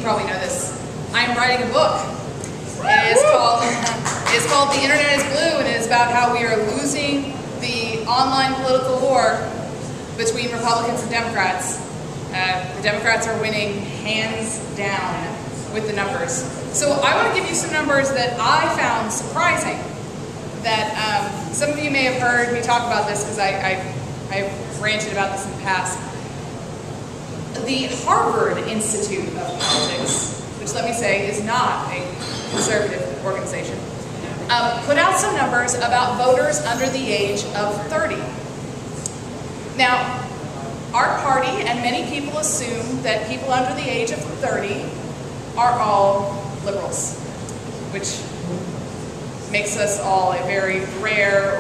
probably know this. I am writing a book. It's called The Internet is Blue, and it is about how we are losing the online political war between Republicans and Democrats. The Democrats are winning hands down with the numbers. So I want to give you some numbers that I found surprising, that some of you may have heard me talk about this because I've ranted about this in the past. The Harvard Institute of Politics, which let me say is not a conservative organization, put out some numbers about voters under the age of 30. Now, our party and many people assume that people under the age of 30 are all liberals, which makes us all a very rare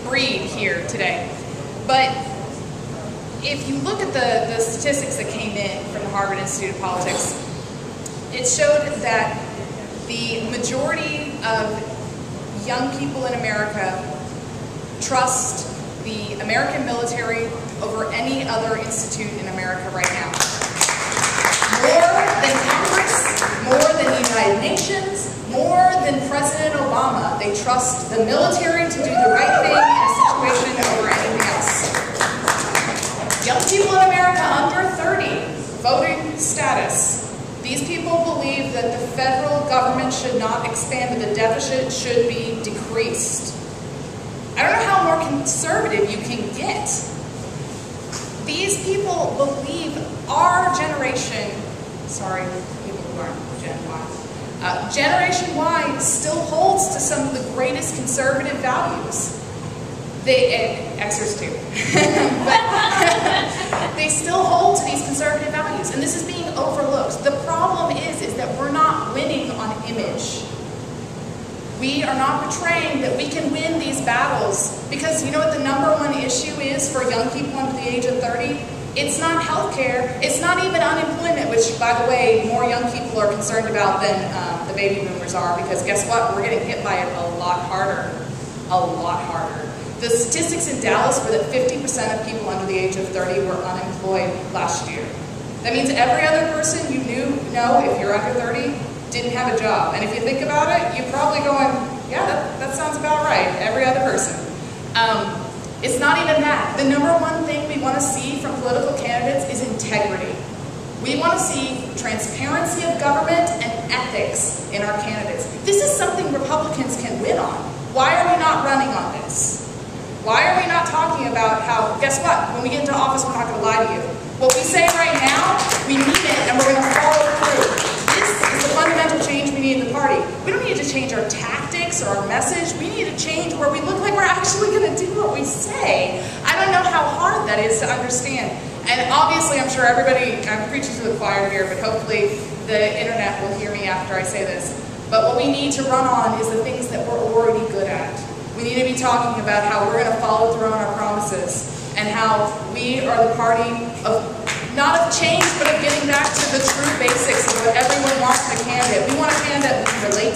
breed here today. But if you look at the statistics that came in from the Harvard Institute of Politics, it showed that the majority of young people in America trust the American military over any other institute in America right now. More than Congress, more than the United Nations, more than President Obama, they trust the military to do the right thing in a situation over anything else. Young people in America under 30, voting status. These people believe that the federal government should not expand, that the deficit should be decreased. I don't know how more conservative you can get. These people believe our generation, sorry, people who aren't Gen Y, Generation Y still holds to some of the greatest conservative values. Xers too. But they still hold to these conservative values, and this is being overlooked. The problem is that we're not winning on image. We are not portraying that we can win these battles, because you know what the #1 issue is for young people under the age of 30? It's not healthcare, it's not even unemployment, which, by the way, more young people are concerned about than the baby boomers are, because guess what? We're getting hit by it a lot harder. A lot harder. The statistics in Dallas were that 50% of people under the age of 30 were unemployed last year. That means every other person you know, if you're under 30, didn't have a job. And if you think about it, you're probably going, yeah, that sounds about right, every other person. It's not even that. The #1 thing we want to see from political candidates is integrity. We want to see transparency of government and ethics in our candidates. This is something Republicans can win on. Why are we not running on this? Why are we not talking about how, guess what, when we get into office, we're not going to lie to you. What we say right now, we mean it, and we're going to follow through. This is the fundamental change we need in the party. We don't need to change our tactics or our message. We need to change where we look like we're actually going to do what we say. I don't know how hard that is to understand. And obviously, I'm sure everybody, I'm preaching to the choir here, but hopefully the internet will hear me after I say this. But what we need to run on is the things that we're already good at. We need to be talking about how we're going to follow through on our promises, and how we are the party of, not of change, but of getting back to the true basics of what everyone wants in a candidate. We want a candidate we can relate